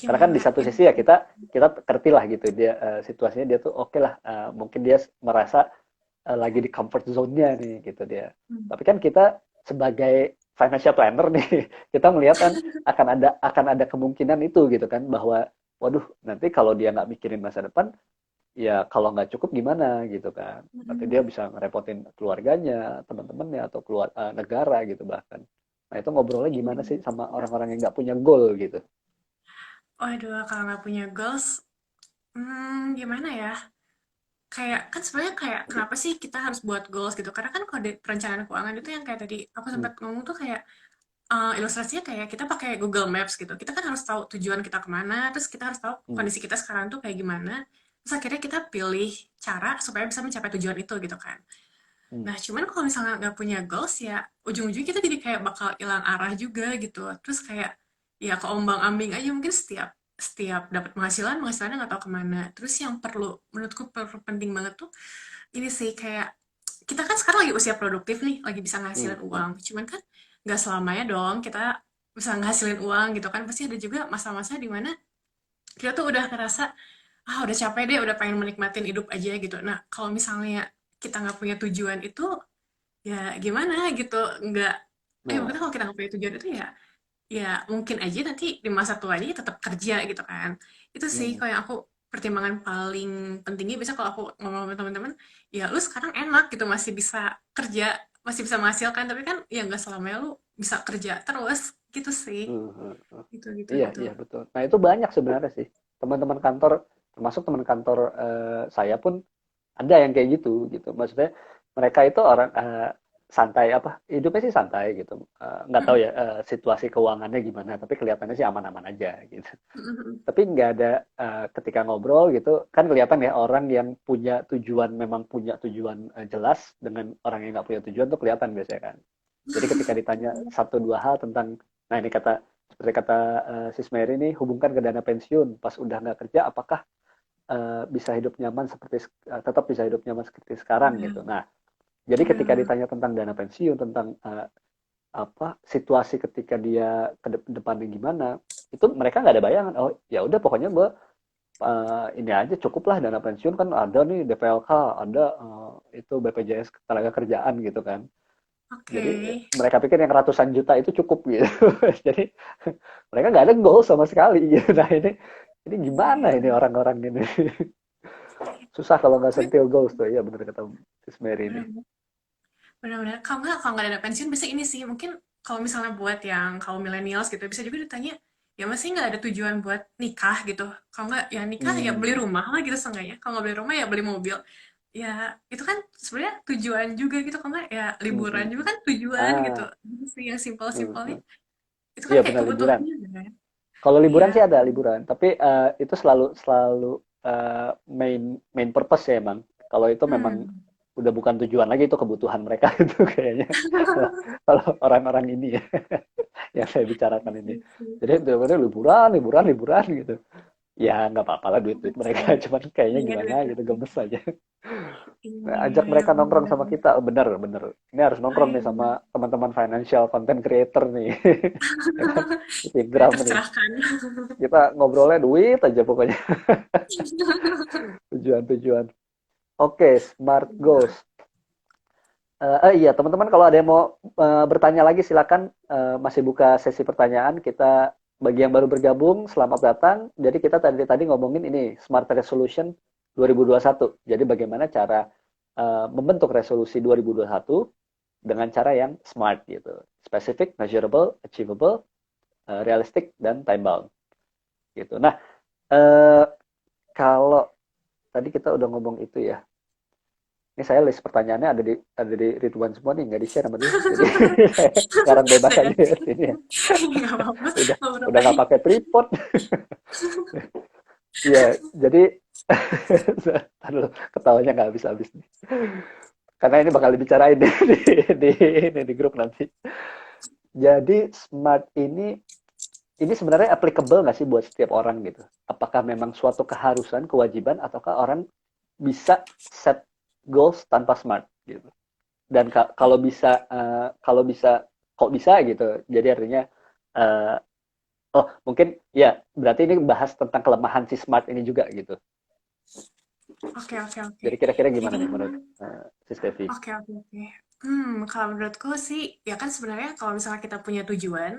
Karena kan di Gimana satu in sisi ya kita kita ngerti lah gitu dia situasinya dia tuh oke lah mungkin dia merasa lagi di comfort zone-nya nih gitu dia. hmm, Tapi kan kita sebagai financial planner nih kita melihat kan akan ada kemungkinan itu gitu kan bahwa waduh nanti kalau dia nggak mikirin masa depan ya kalau nggak cukup gimana gitu kan. Nanti dia hmm, bisa ngerepotin keluarganya, teman-temannya atau negara gitu bahkan. Nah itu ngobrolnya iya. gimana sih sama orang-orang yang nggak punya goal gitu? Waduh, kalau nggak punya goals, gimana ya? Kayak kan sebenarnya kayak kenapa sih kita harus buat goals gitu? Karena kan kalau di perencanaan keuangan itu yang kayak tadi aku Hmm, sempat ngomong tuh kayak ilustrasinya kayak kita pakai Google Maps gitu. Kita kan harus tahu tujuan kita kemana, terus kita harus tahu hmm, kondisi kita sekarang tuh kayak gimana. Terus akhirnya kita pilih cara supaya bisa mencapai tujuan itu gitu kan. hmm, Nah, cuman kalau misalnya nggak punya goals ya ujung-ujungnya kita jadi kayak bakal hilang arah juga gitu. Terus kayak ya keombang-ambing aja mungkin setiap setiap dapat penghasilan, penghasilannya nggak tahu kemana. Terus yang menurutku perlu penting banget tuh ini sih kayak kita kan sekarang lagi usia produktif nih, lagi bisa hmm, ngasilin uang. Cuman kan nggak selamanya dong kita bisa ngasilin uang gitu kan. Pasti ada juga masa-masa di mana kita tuh udah ngerasa udah capek deh, udah pengen menikmatin hidup aja gitu. Nah, kalau misalnya kita nggak punya tujuan itu ya gimana gitu, nggak nah, maksudnya kalau kita nggak punya tujuan itu ya ya mungkin aja nanti di masa tuanya tetap kerja gitu kan. Itu sih hmm, kalau yang aku pertimbangan paling pentingnya bisa kalau aku ngomong sama teman-teman, ya lu sekarang enak gitu masih bisa kerja, masih bisa menghasilkan, tapi kan ya nggak selamanya lu bisa kerja terus gitu sih. hmm, hmm, hmm. Gitu gitu Iya gitu. iya betul. Nah itu banyak sebenarnya sih teman-teman kantor termasuk teman kantor saya pun ada yang kayak gitu gitu. Maksudnya mereka itu orang santai apa hidupnya sih santai gitu. Nggak tahu Mm-mm. ya situasi keuangannya gimana, tapi kelihatannya sih aman-aman aja gitu. Mm-mm. Tapi nggak ada ketika ngobrol gitu kan kelihatan ya orang yang punya tujuan memang punya tujuan jelas dengan orang yang nggak punya tujuan tuh kelihatan biasanya kan. Jadi ketika ditanya satu dua hal tentang, nah ini seperti kata Sis Mary ini hubungkan ke dana pensiun pas udah nggak kerja apakah bisa hidup nyaman tetap bisa hidup nyaman seperti sekarang Benar, gitu. Nah, jadi ketika benar. ditanya tentang dana pensiun, tentang apa situasi ketika dia ke depannya gimana, itu mereka nggak ada bayangan. Oh ya udah pokoknya gue ini aja cukup lah dana pensiun kan ada nih DPLK, ada itu BPJS Ketenagakerjaan gitu kan. Oke. Jadi mereka pikir yang ratusan juta itu cukup gitu. Jadi mereka nggak ada goal sama sekali gitu. Nah ini Iya, gimana ini iya. orang-orang ini? Susah kalau nggak Tapi sentil goals tuh. Iya bener kata Miss Mary ini. benar-benar benar-benar kalau nggak ada pensiun bisa ini sih mungkin kalau misalnya buat yang kaum millennials gitu bisa juga ditanya ya masih nggak ada tujuan buat nikah gitu kalau nggak ya nikah ya beli Hmm, rumah lah gitu seenggaknya kalau nggak beli rumah ya beli mobil ya itu kan sebenarnya tujuan juga gitu kalau nggak ya hmm, liburan hmm. juga kan tujuan gitu Ah, gitu sih yang hmm, simpel-simpelnya hmm. itu kan Iya kayak benar kebutuhan liburan. juga kan Kalau iya liburan sih ada liburan, tapi itu selalu selalu main main purpose ya emang. Kalau itu memang hmm. udah bukan tujuan lagi itu kebutuhan mereka itu kayaknya. Kalau orang-orang ini ya yang saya bicarakan ini. Jadi benar-benar liburan, liburan, liburan gitu. Ya nggak apa-apa lah duit-duit mereka, Betul. cuman kayaknya Iya gimana duit gitu gemes aja. Nah, iya ajak iya mereka nongkrong sama benar-benar kita, oh, bener bener. Ini harus nongkrong nih ayo sama teman-teman financial content creator nih, ya kan? udah Instagram nih. tercerahkan Kita ngobrolnya duit aja pokoknya. Tujuan-tujuan. Oke, smart goals. Iya, teman-teman kalau ada yang mau bertanya lagi silakan masih buka sesi pertanyaan. Kita bagi yang baru bergabung, selamat datang. Jadi kita tadi tadi ngomongin ini Smart Resolution 2021. Jadi bagaimana cara membentuk resolusi 2021 dengan cara yang smart gitu. Specific, measurable, achievable, realistic dan time bound gitu. Nah, eh, kalau tadi kita udah ngomong itu ya. Ini saya list pertanyaannya ada di Ridwan semua nih, nggak di-share sama dia. Jadi saya ngarang bebas Beda aja ya sih. sini ya. Nggak apa-apa, Udah ngobrol udah nggak aja. pakai tripod. Iya, jadi aduh, ketawanya nggak habis-habis nih. Karena ini bakal dibicarain di, di grup nanti. Jadi smart ini sebenarnya applicable nggak sih buat setiap orang gitu? Apakah memang suatu keharusan, kewajiban, ataukah orang bisa set goals tanpa smart gitu? Dan kalau bisa kok bisa gitu. Jadi artinya uh, oh mungkin ya berarti ini bahas tentang kelemahan si smart ini juga gitu. Oke, oke, oke. Jadi kira-kira gimana Jadi, nih menurut si Stevi? oke, oke, oke. Kalau menurutku sih, ya kan sebenarnya kalau misalnya kita punya tujuan,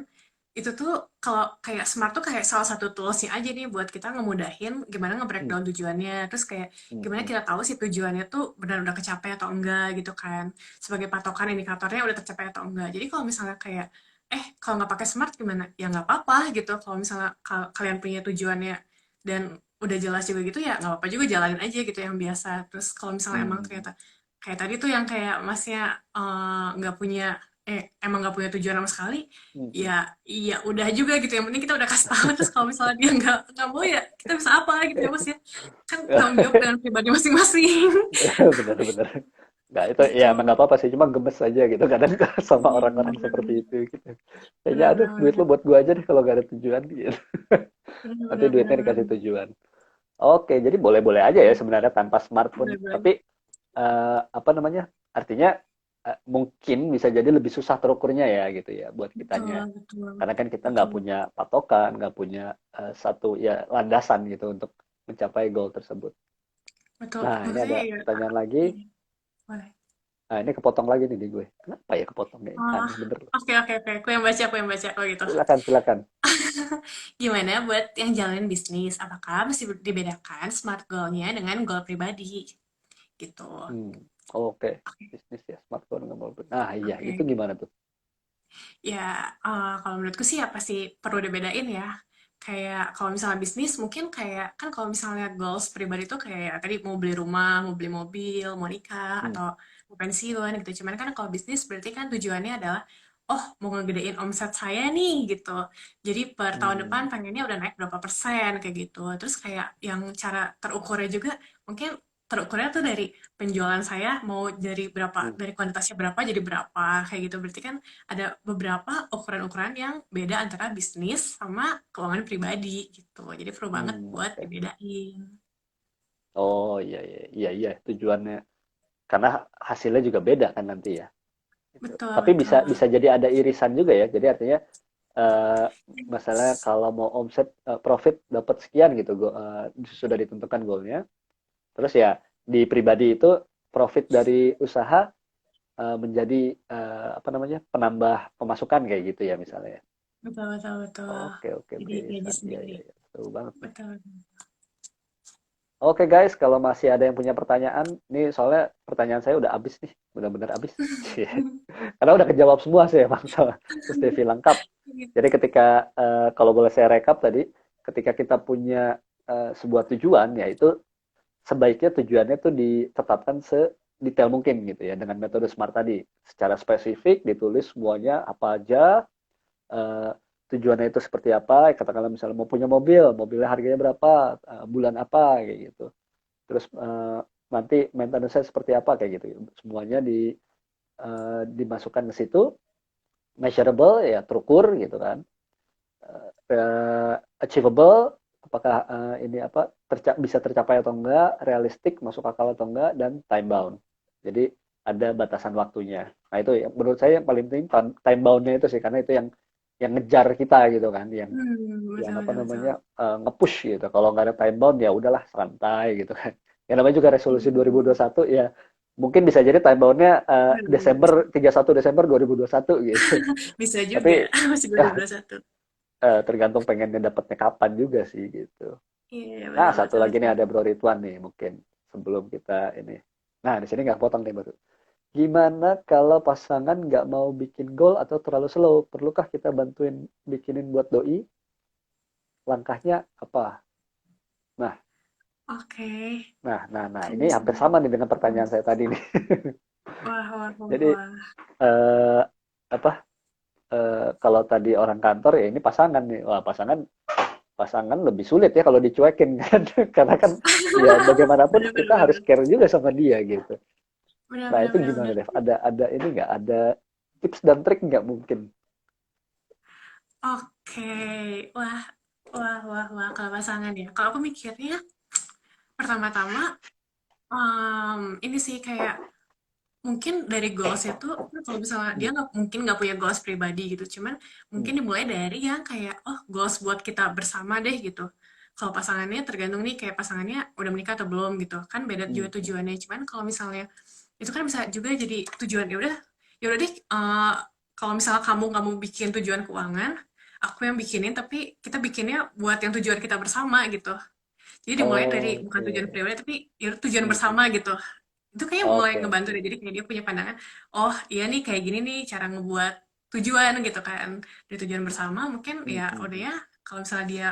itu tuh kalau kayak smart tuh kayak salah satu toolsnya aja nih buat kita ngemudahin gimana Hmm, nge-breakdown tujuannya. Terus kayak hmm, gimana hmm, kita tahu si tujuannya tuh benar udah kecapai atau enggak gitu kan. Sebagai patokan indikatornya udah tercapai atau enggak. Jadi kalau misalnya kayak, kalau nggak pakai smart gimana? Ya nggak apa-apa gitu. Kalau misalnya kalian punya tujuannya dan udah jelas juga gitu ya nggak apa-apa juga jalanin aja gitu yang biasa. Terus kalau misalnya emang hmm, ternyata kayak tadi tuh yang kayak masnya nggak punya emang nggak punya tujuan sama sekali hmm, hmm. ya iya udah juga gitu yang penting kita udah kasih tahu terus kalau misalnya dia nggak mau ya kita bisa apa gitu ya mas ya kan tanggung jawab dengan pribadi masing-masing Bener-bener. Nggak, itu ya emang gitu nggak apa-apa sih, cuma gemes aja gitu kadang sama iya orang-orang benar seperti itu gitu. Kayaknya aduh duit benar lu buat gua aja deh kalau nggak ada tujuan gitu. benar Nanti benar duitnya benar benar dikasih tujuan. Oke, jadi boleh-boleh aja ya sebenarnya tanpa smartphone. benar benar Tapi apa namanya? Artinya mungkin bisa jadi lebih susah terukurnya ya gitu ya buat betul kitanya. betul Karena kan kita nggak betul punya patokan, nggak punya satu ya landasan gitu untuk mencapai goal tersebut. betul Nah, ini maksudnya ada ya pertanyaan lagi. iya boleh Nah, ini kepotong lagi nih di gue. Kenapa ya kepotongnya? Ini oh aneh bener loh. oke oke oke aku yang baca oh gitu Silakan, silakan. gimana buat yang jalanin bisnis apakah mesti dibedakan smart goal-nya dengan goal pribadi gitu Hmm, oke. oke Bisnis ya, smartphone nggak mau. Nah, iya, itu oke gimana tuh? ya, kalau menurutku sih ya pasti perlu dibedain ya. Kayak kalau misalnya bisnis mungkin kayak kan kalau misalnya goals pribadi tuh kayak ya tadi mau beli rumah, mau beli mobil, mau nikah, Hmm, atau mau pensiun gitu. Cuman kan kalau bisnis berarti kan tujuannya adalah, oh mau ngegedein omset saya nih gitu. Jadi per tahun hmm, depan pengennya udah naik berapa persen kayak gitu. Terus kayak yang cara terukurnya juga mungkin terukurnya tuh dari penjualan saya mau hmm, dari kuantitasnya berapa jadi berapa kayak gitu. Berarti kan ada beberapa ukuran-ukuran yang beda antara bisnis sama keuangan pribadi gitu. Jadi perlu banget hmm, buat oke. dibedain. Oh iya iya iya iya tujuannya karena hasilnya juga beda kan nanti ya. Gitu. Betul, Tapi bisa betul. bisa jadi ada irisan juga ya. Jadi artinya eh masalah kalau mau omset profit dapat sekian gitu sudah ditentukan goalnya. Terus ya di pribadi itu profit dari usaha menjadi apa namanya, penambah pemasukan kayak gitu ya misalnya. Betul, betul, betul. Oke, oke, Jadi oke. gaji Iya, sendiri. iya, iya. Seru banget nih. Betul. Oke guys, kalau masih ada yang punya pertanyaan, nih soalnya pertanyaan saya udah habis nih, benar-benar habis. Cie. Karena udah kejawab semua sih emang sama Terus Devi lengkap. Jadi ketika kalau boleh saya rekap tadi, ketika kita punya sebuah tujuan, yaitu sebaiknya tujuannya tuh ditetapkan sedetail mungkin gitu ya dengan metode SMART tadi. Secara spesifik ditulis semuanya apa aja, eh, tujuannya itu seperti apa, katakanlah misalnya mau punya mobil, mobilnya harganya berapa, bulan apa kayak gitu. Terus nanti maintenance-nya seperti apa kayak gitu. Semuanya dimasukkan ke situ, measurable ya terukur gitu kan. Achievable apakah ini apa bisa tercapai atau enggak, realistik masuk akal atau enggak, dan time bound. Jadi ada batasan waktunya. Nah itu ya menurut saya yang paling penting time boundnya itu sih karena itu yang ngejar kita gitu kan, yang Betul, apa betul, betul. namanya nge-push gitu. Kalau nggak ada time bound ya udahlah santai gitu kan. Yang namanya juga resolusi Iya. 2021 ya mungkin bisa jadi time boundnya Desember 2021. 31 Desember 2021 gitu. Bisa juga, Tapi masih 2021. tergantung pengennya dapatnya kapan juga sih gitu. Iya, Nah, betul, satu betul, lagi betul. nih ada Bro Ridwan nih mungkin sebelum kita ini. Nah, di sini nggak potong nih baru. Gimana kalau pasangan nggak mau bikin goal atau terlalu slow? Perlukah kita bantuin bikinin buat doi? Langkahnya apa? Nah, Oke. nah, Kalau ini hampir misalnya, sama nih dengan pertanyaan saya tadi nih. wah, wah, wah, Jadi wah. eh, apa? Kalau tadi orang kantor ya ini pasangan nih. Wah, pasangan pasangan lebih sulit ya kalau dicuekin kan. Karena kan ya bagaimanapun Bener, kita bener, harus bener. care juga sama dia gitu. Bener, Nah, bener, itu bener, gimana, bener. Dev? Ada ini nggak? Ada tips dan trik nggak mungkin? Oke. Wah, wah, wah, wah. Kalau pasangan ya. Kalau aku mikirnya, pertama-tama, ini sih kayak mungkin dari goals itu kalau misalnya dia Hmm. mungkin nggak punya goals pribadi gitu cuman Hmm. mungkin dimulai dari yang kayak oh goals buat kita bersama deh gitu kalau pasangannya tergantung nih kayak pasangannya udah menikah atau belum gitu kan beda Hmm. juga tujuannya cuman kalau misalnya itu kan bisa juga jadi tujuan ya udah deh kalau misalnya kamu nggak mau bikin tujuan keuangan aku yang bikinin tapi kita bikinnya buat yang tujuan kita bersama gitu jadi dimulai dari bukan tujuan Oke. pribadi tapi ya tujuan Hmm. Hmm. bersama gitu itu kayaknya mulai Oke, ngebantu oke. deh jadi kayak dia punya pandangan oh iya nih kayak gini nih cara ngebuat tujuan gitu kan dari tujuan bersama mungkin Hmm. ya Hmm. udah Hmm. ya kalau misalnya dia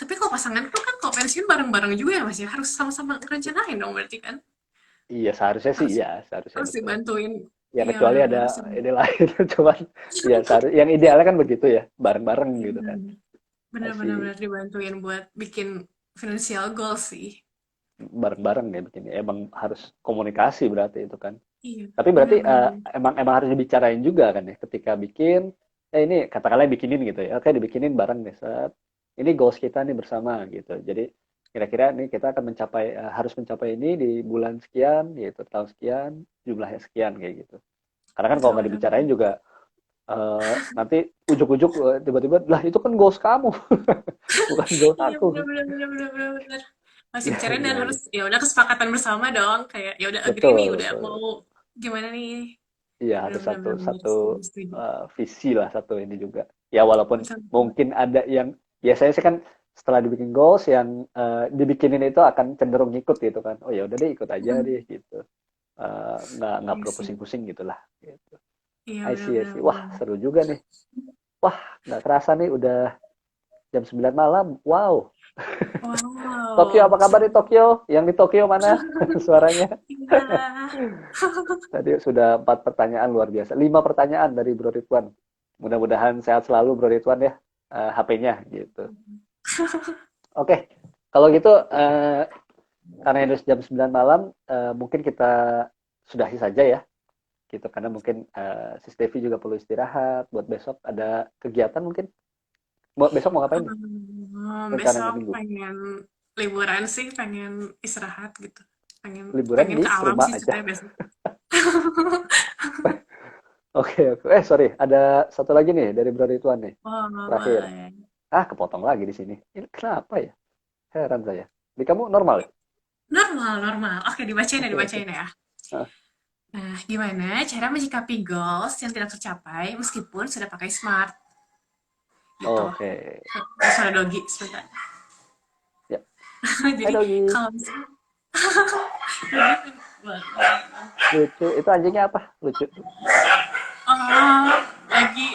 tapi kalau pasangan tuh kan kalau pensiun bareng-bareng juga ya mas ya harus sama-sama rencanain dong berarti kan Iya, seharusnya sih harus iya, seharusnya harus betul. dibantuin Ya iya kecuali benar-benar ada harus ini lain, cuman ya yang idealnya kan begitu ya, bareng-bareng gitu kan. dibantuin benar-benar Kasih dibantuin buat bikin financial goals sih bareng-bareng ya begini. Emang harus komunikasi berarti itu kan. iya Tapi berarti benar-benar emang harus dibicarain juga kan ya ketika bikin ini katakanlah bikinin gitu ya. Oke, dibikinin bareng nih set. Ini goals kita nih bersama gitu. Jadi kira-kira nih kita akan harus mencapai ini di bulan sekian gitu, tahun sekian, jumlahnya sekian kayak gitu. Karena kan kalau betul nggak betul betul dibicarain juga nanti ujuk-ujuk tiba-tiba lah itu kan goals kamu bukan goals iya aku. benar benar benar benar benar benar masih Iya, bicarain dan iya, harus iya. ya udah kesepakatan bersama dong kayak ya udah agree nih Betul, udah betul. mau gimana nih Iya, benar harus benar satu benar benar satu setuju setuju visi lah satu ini juga. Ya walaupun betul betul mungkin ada yang biasanya sih kan setelah dibikin goals yang dibikinin itu akan cenderung ngikut gitu kan. Oh ya udah deh ikut aja Hmm, deh gitu. Nggak iya perlu sih pusing-pusing gitulah. Gitu. iya I benar see, I benar see. Wah, benar seru juga nih. Wah, nggak kerasa nih udah jam 9 malam. Wow. Tokyo, wow apa kabar di seru Tokyo? Yang di Tokyo mana suaranya? iya Tadi sudah 4 pertanyaan luar biasa. 5 pertanyaan dari Bro Ridwan. Mudah-mudahan sehat selalu Bro Ridwan ya. HP-nya gitu. Oke, kalau gitu karena ini jam 9 malam, mungkin kita sudahi saja ya. Gitu karena mungkin Sis Devi juga perlu istirahat. Buat besok ada kegiatan mungkin. Buat besok mau ngapain nih? Rencananya besok minggu. pengen liburan sih pengen istirahat gitu pengen Liburan pengen di ke alam rumah sih aja. ceritanya besok Oke, oke. Sorry, ada satu lagi nih dari Bro Ridwan nih. oh Terakhir. boleh Kepotong lagi di sini. Ini kenapa ya? Heran saya. Di kamu normal ya? normal normal oke dibacain ya Oke, oke. dibacain ya Ah, Nah, gimana cara menyikapi goals yang tidak tercapai meskipun sudah pakai smart gitu. Oke. Suara dogi sebentar. Ya. Hai Jadi Dogi. kalau misalnya dogi Lucu. Itu anjingnya apa? Lucu. lagi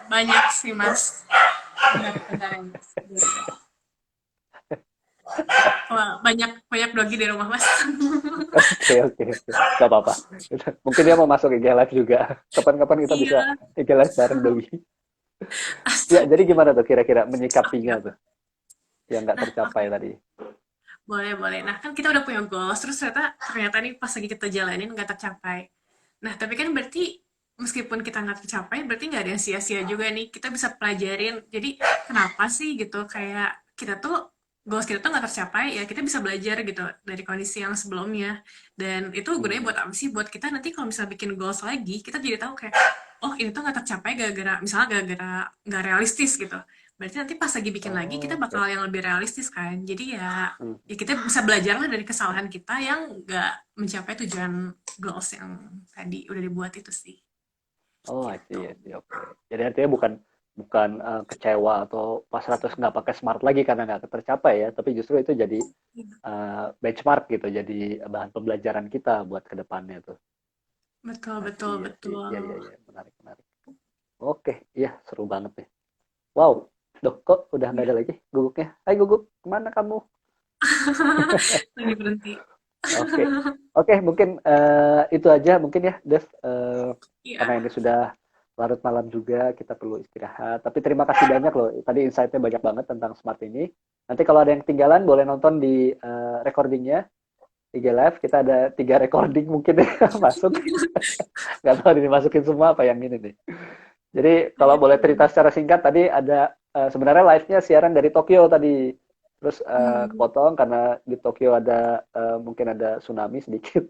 banyak sih mas. Bentar, bentar ya mas. Wah, banyak banyak dogi di rumah mas. Oke, oke, oke. Gak apa-apa. Mungkin dia mau masuk IG Live juga. Kapan-kapan kita bisa Iya, IG Live bareng Dogi. Ya, jadi astaga. gimana tuh kira-kira Oke, menyikapinya oke. tuh yang nggak Nah, oke. tercapai tadi? Boleh, boleh. Nah, kan kita udah punya goals, terus ternyata nih pas lagi kita jalanin nggak tercapai. Nah, tapi kan berarti meskipun kita nggak tercapai, berarti nggak ada yang sia-sia juga nih. Kita bisa pelajarin. Jadi, kenapa sih gitu? Kayak kita tuh, goals kita tuh nggak tercapai, ya kita bisa belajar gitu dari kondisi yang sebelumnya. Dan itu gunanya Hmm, buat apa sih? Buat kita nanti kalau misalnya bikin goals lagi, kita jadi tahu kayak, oh ini tuh nggak tercapai gara-gara, misalnya gara-gara nggak realistis gitu. Berarti nanti pas lagi bikin lagi, kita oke. bakal yang lebih realistis kan. Jadi ya Hmm. ya kita bisa belajar lah dari kesalahan kita yang nggak mencapai tujuan goals yang tadi udah dibuat itu sih Oh, gitu. I see. Oke. Jadi artinya bukan bukan kecewa atau pas 100 nggak pakai smart lagi karena nggak tercapai ya, tapi justru itu jadi Iya. benchmark gitu, jadi bahan pembelajaran kita buat ke depannya tuh. Betul, I betul, see, I see. betul. Iya, iya, iya. Menarik, menarik. Oke, iya seru banget nih. Wow, Dok, kok udah nggak Ya. ada lagi guguknya? Hai guguk, kemana kamu? Lagi berhenti. Oke, oke, mungkin itu aja mungkin ya, Dev. Iya. Karena ini sudah larut malam juga, kita perlu istirahat. Tapi terima kasih banyak loh. Tadi insight-nya banyak banget tentang smart ini. Nanti kalau ada yang ketinggalan, boleh nonton di recordingnya IG Live. Kita ada 3 recording mungkin ya masuk. Nggak tahu ini masukin semua apa yang ini nih. Jadi kalau boleh cerita secara singkat, tadi ada sebenarnya live-nya siaran dari Tokyo tadi. Terus Hmm. kepotong karena di Tokyo ada mungkin ada tsunami sedikit.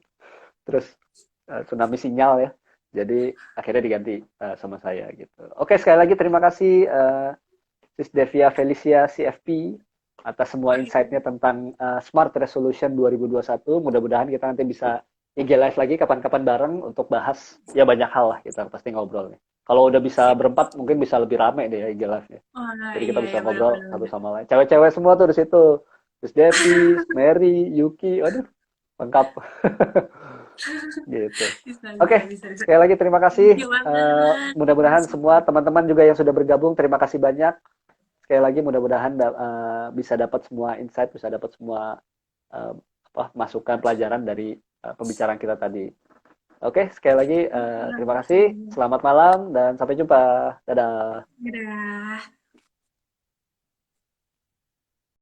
Terus tsunami sinyal ya. Jadi akhirnya diganti sama saya gitu. Oke, sekali lagi terima kasih Sis Devia Felicia CFP atas semua Oh iya. insight-nya tentang Smart Resolution 2021. Mudah-mudahan kita nanti bisa IG live lagi kapan-kapan bareng untuk bahas ya banyak hal lah kita pasti ngobrol nih. Kalau udah bisa Sip. berempat mungkin bisa lebih rame deh ya IG live-nya. Oh Jadi kita iya, bisa iya, ngobrol benar-benar. satu sama lain. Cewek-cewek semua tuh di situ. Terus Devi, Mary, Yuki, waduh, lengkap gitu. Bisa, Oke, bisa, bisa, bisa. sekali lagi terima Thank kasih. you banget. Mudah-mudahan semua teman-teman juga yang sudah bergabung, terima kasih banyak. Sekali lagi mudah-mudahan bisa dapat semua insight, bisa dapat semua uh, masukan pelajaran dari pembicaraan kita tadi. Oke, sekali lagi terima kasih. Dadah. Selamat malam dan sampai jumpa. Dadah. Dadah.